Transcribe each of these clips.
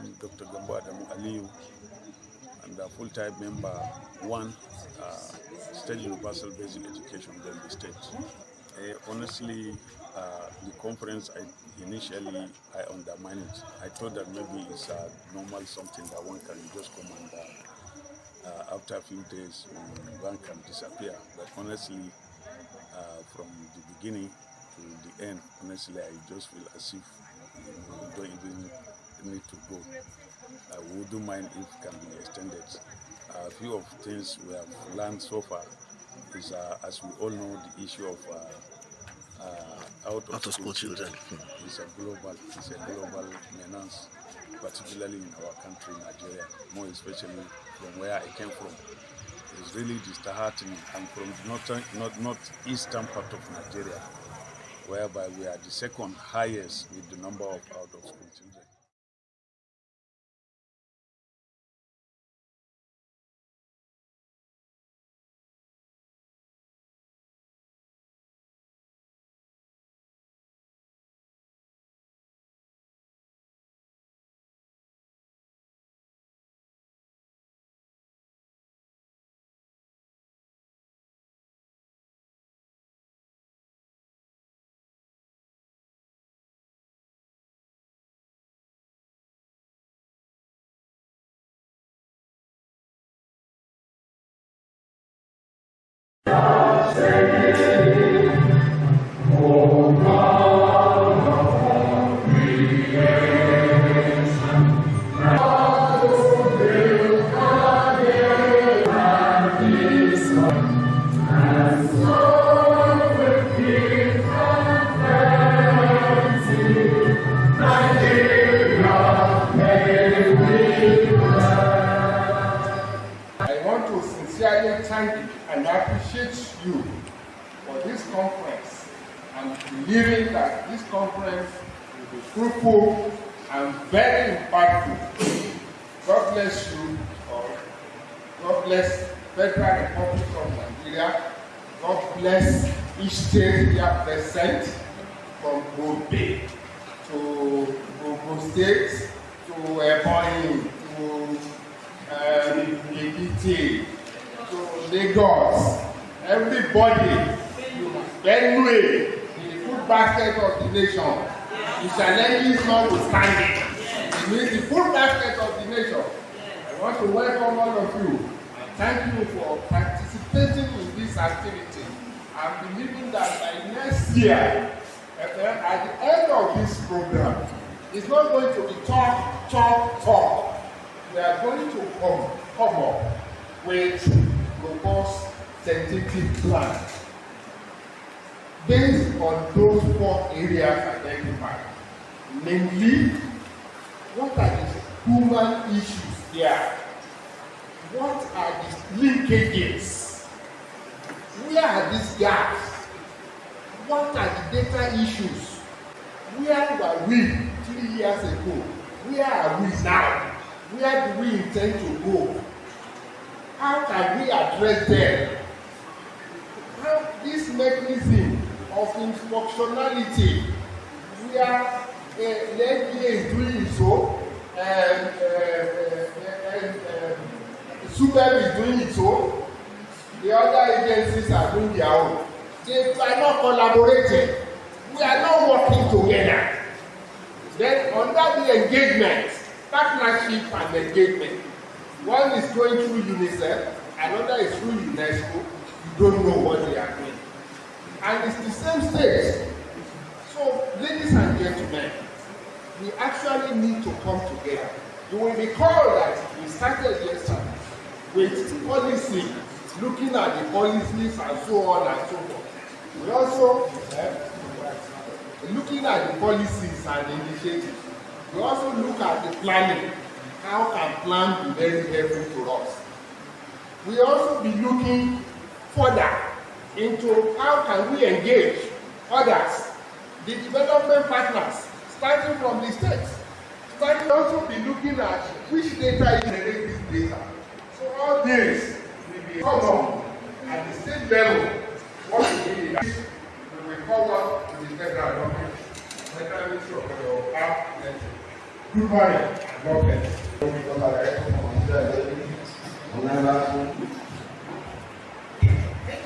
I'm Dr. Gambo Adamu Aliyu, and a full-time member 1, State Universal Basic Education in the state. Honestly, the conference, initially I undermined it. I thought that maybe it's normal, something that one can just come and after a few days one can disappear. But honestly, from the beginning to the end, honestly, I just feel as if we don't even need to go. We wouldn't mind if it can be extended. A few of things we have learned so far is, as we all know, the issue of out-of-school children is a global menace, particularly in our country, Nigeria, more especially from where I came from. It's really disheartening. I'm from the northeastern part of Nigeria, whereby we are the second highest with the number of out-of-school children. Thank you and appreciate you for this conference and believing that this conference will be fruitful and very impactful. God bless you all. God bless Federal Republic of Nigeria. God bless each state here present, from Gombe to Ogun State to Ebonyi to Ekiti, to Lagos, everybody, Benue, in the food basket of the nation. The challenges notwithstanding, it means the food basket of the nation. I want to welcome all of you. Thank you for participating in this activity. I'm believing that by next year, at the end of this program, it's not going to be talk. We are going to come up with robust scientific plan based on those 4 areas identified. Namely, what are the human issues there? What are the linkages? Where are these gaps? What are the data issues? Where were we 3 years ago? Where are we now? Where do we intend to go? How can we address them? How this mechanism of functionality, where the FDA is doing so, SUBEB is doing its own, the other agencies are doing their own. They are not collaborating. We are not working together. Then under the engagement, partnership and engagement, one is going through UNICEF, another is through UNESCO. You don't know what they are doing. And it's the same stage. So, ladies and gentlemen, we actually need to come together. You will recall that we started yesterday with policy, looking at the policies and so on and so forth. We also, looking at the policies and initiatives, we also look at the planning. How can plan be very helpful to us? We also be looking further into how can we engage others, the development partners, starting from the states. Starting also be looking at which data is generating this data. So all this will be covered at the state level. What we need is we will cover to the federal government, federal ministry of health, Good morning. God bless. Thank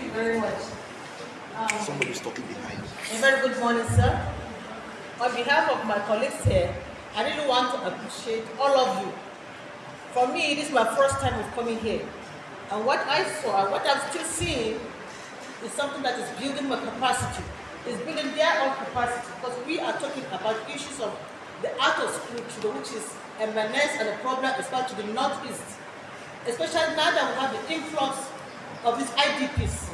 you very much. Somebody's talking behind. A very good morning, sir. On behalf of my colleagues here, I really want to appreciate all of you. For me, this is my first time of coming here. And what I saw, and what I'm still seeing, is something that is building my capacity. It's building their own capacity, because we are talking about issues of the out of school children, which is a menace and a problem, especially to the Northeast. Especially now that we have the influx of these IDPs.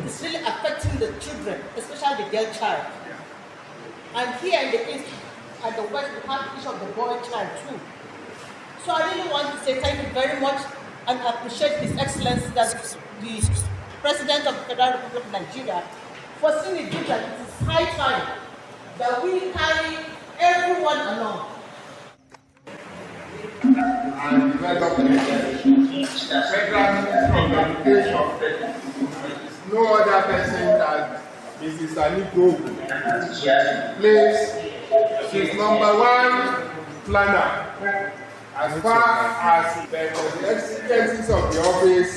It's really affecting the children, especially the girl child. And here in the East and the West, we have the issue of the boy child too. So I really want to say thank you very much and appreciate His Excellency that the President of the Federal Republic of Nigeria for seeing it that it is high time that we carry everyone along. And develop Federal Ministry of Education. No other person than Mrs. Aniko plays. She's #1 planner as far as the exigencies of the office.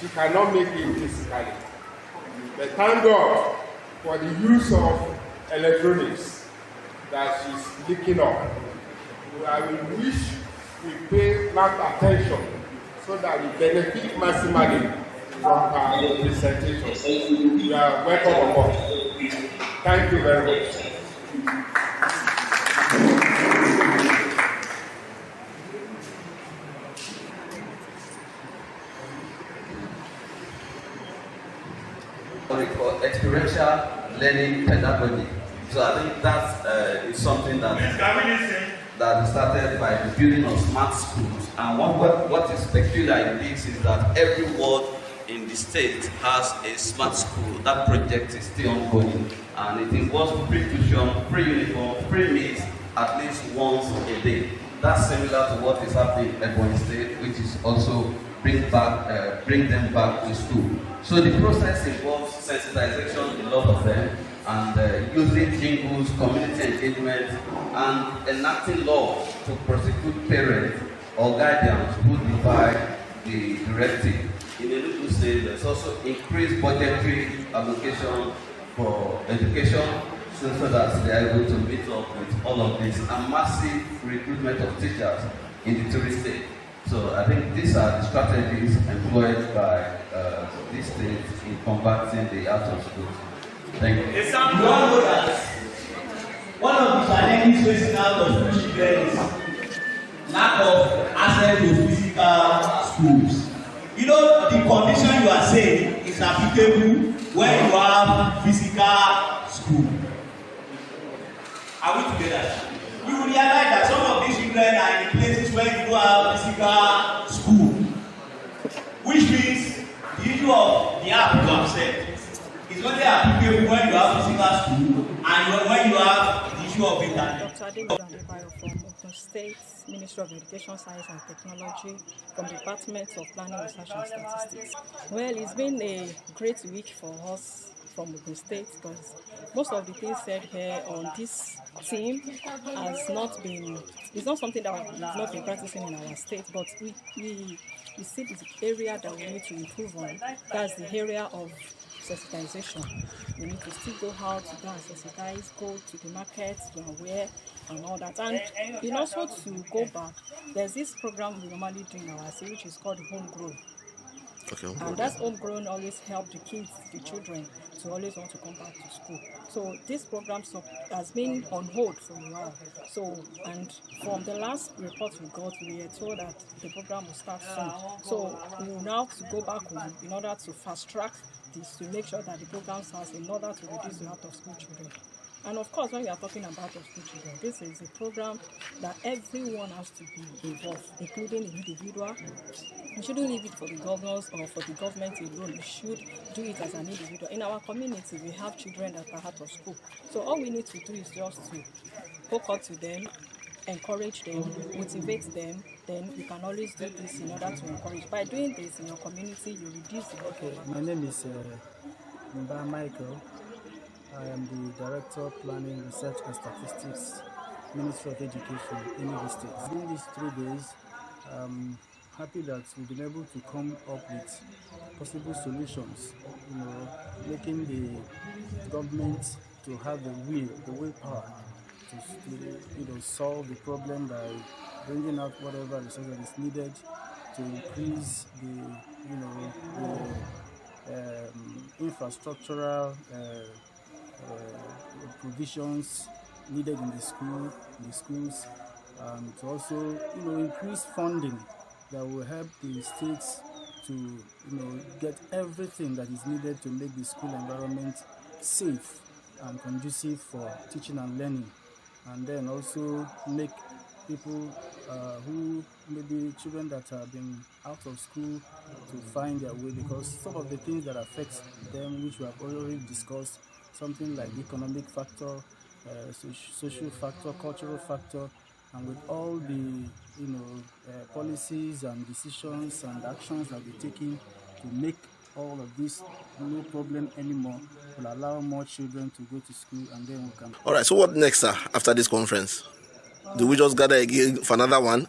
She cannot make it physically. But thank God for the use of electronics that she's picking up. I will wish we pay rapt attention so that we benefit maximally from her presentation. You are welcome on board. Thank you very much. What we call experiential learning pedagogy. So I think that is something that started by the building of smart schools. And what is peculiar in this is that every ward in the state has a smart school. That project is still ongoing, and it involves pre-tuition, pre-uniform, pre-meals at least once a day. That's similar to what is happening in Ebonyi State, which is also bring them back to school. So the process involves sensitization, a lot of them, and using jingles, community engagement, and enacting law to prosecute parents or guardians who defy the directive. In Enugu State, there's also increased budgetary allocation for education so that they are able to meet up with all of this, and massive recruitment of teachers in the tourist state. So I think these are the strategies employed by this state in combating the out of school. Thank you. You all know that one of the challenges facing out of school children is lack of access to physical schools. You know, the condition you are saying is applicable when you have physical school. Are we together? You will realize that some of these children are in places where you don't have physical school, which means the issue of the app you have said is only applicable when you have physical school and when you have the issue of internet. From State Ministry of Education, Science and Technology, from Department of Planning, Research and Statistics. Well, it's been a great week for us from Ogun State, because most of the things said here on this team it's not something that we've not been practicing in our state, but we see the area that we need to improve on. That's the area of sensitization. We need to still go out to go and sensitize, go to the market, to aware and all that. And also to go back, there's this program we normally do in our state, which is called Homegrown. Okay. And that's homegrown always help the kids, the children, to always want to come back to school. So this program has been on hold for a while. So, and from the last report we got, we were told that the program will start soon. So we will now have to go back home in order to fast track this, to make sure that the program starts in order to reduce the out of school children. And of course, when we are talking about out of school children, this is a program that everyone has to be involved, including the individual. We shouldn't leave it for the governors or for the government alone. We should do it as an individual. In our community, we have children that are out of school. So all we need to do is just to hook up to them, encourage them, motivate them. Then you can always do this in order to encourage. By doing this in your community, you reduce the My name is Mba Michael. I am the Director of Planning, Research and Statistics Ministry of Education in the state. Within these 3 days, I'm happy that we've been able to come up with possible solutions, making the government to have the willpower to solve the problem by bringing out whatever resources is needed to increase the infrastructural provisions needed in the schools, and to also increase funding that will help the states to get everything that is needed to make the school environment safe and conducive for teaching and learning, and then also make people who maybe children that have been out of school to find their way, because some of the things that affect them, which we have already discussed, something like economic factor, social factor, cultural factor, and with all the policies and decisions and actions that we're taking to make all of this no problem anymore, will allow more children to go to school, and then we can. All right, so what next, sir, after this conference? Do we just gather again for another one?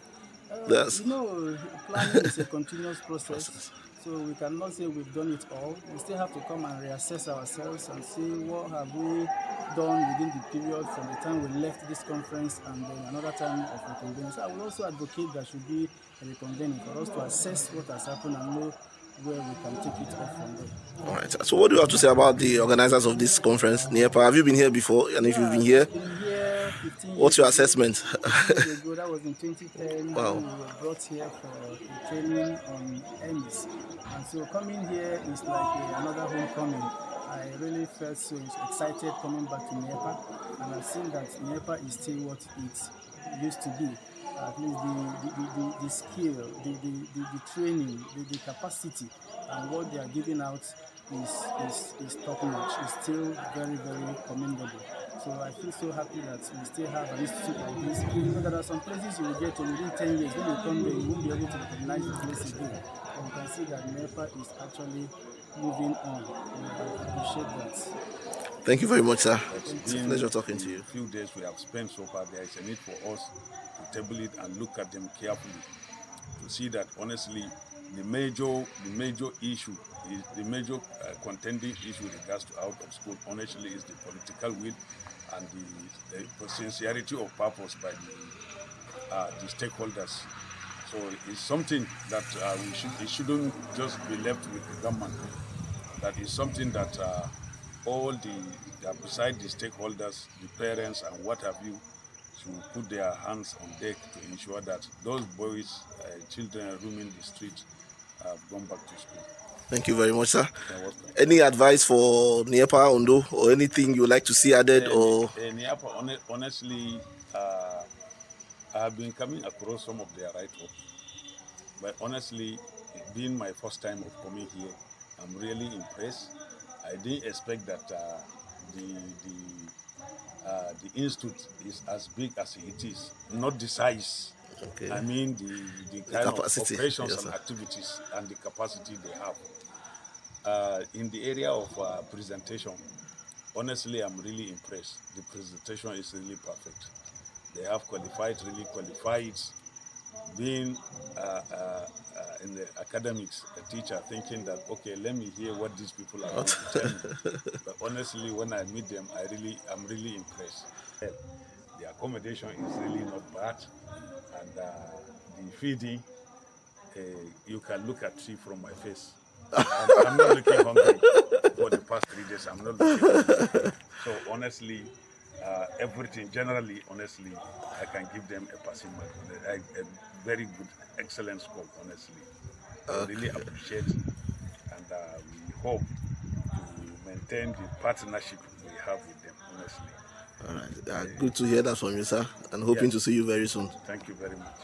Planning is a continuous process, so we cannot say we've done it all. We still have to come and reassess ourselves and see what have we done within the period from the time we left this conference and then another time of reconvening. So I will also advocate there should be a reconvening for us to assess what has happened and know where we can take it off from there. All right. So what do you have to say about the organizers of this conference, NIEPA? Have you been here before? And if you've been here, 15 years what's your assessment? ago, that was in 2010. Wow. We were brought here for a training on EMIS. And so coming here is like another homecoming. I really felt so excited coming back to NIEPA, and I've seen that NIEPA is still what it used to be. At least the skill, the training, the capacity, and what they are giving out is top notch. It's still very, very commendable. So I feel so happy that we still have an institute like this. There are some places you will get to within 10 years. When you come there, you won't be able to recognize the place again. And you can see that NIEPA is actually moving on. And I appreciate that. Thank you very much, sir. It's a pleasure talking to you. A few days we have spent so far, there is a need for us to table it and look at them carefully to see that honestly the major issue is the major contending issue with regards to out of school honestly is the political will and the sincerity of purpose by the stakeholders. So it's something that it shouldn't just be left with the government. That is something that all beside the stakeholders, the parents and what have you, to put their hands on deck to ensure that those boys, children roaming the street have gone back to school. Thank you very much, sir. Any advice for NIEPA, Ondo, or anything you would like to see added? NIEPA, honestly, I have been coming across some of their write-ups, but honestly, it being my first time of coming here, I'm really impressed. I didn't expect that the institute is as big as it is, not the size. Okay. I mean the kind of operations yes, and activities and the capacity they have. In the area of presentation, honestly, I'm really impressed. The presentation is really perfect. They have really qualified, being in the academics, a teacher thinking that, okay, let me hear what these people are going to tell me. But honestly, when I meet them, I'm really impressed. The accommodation is really not bad, and the feeding, you can look at it from my face. I'm not looking hungry for the past 3 days. I'm not looking hungry. So honestly, everything generally, honestly, I can give them a passing mark, a very good, excellent score, honestly. I really appreciate it, and we hope to maintain the partnership we have with them, honestly. All right. Good to hear that from you, sir, and hoping to see you very soon. Thank you very much.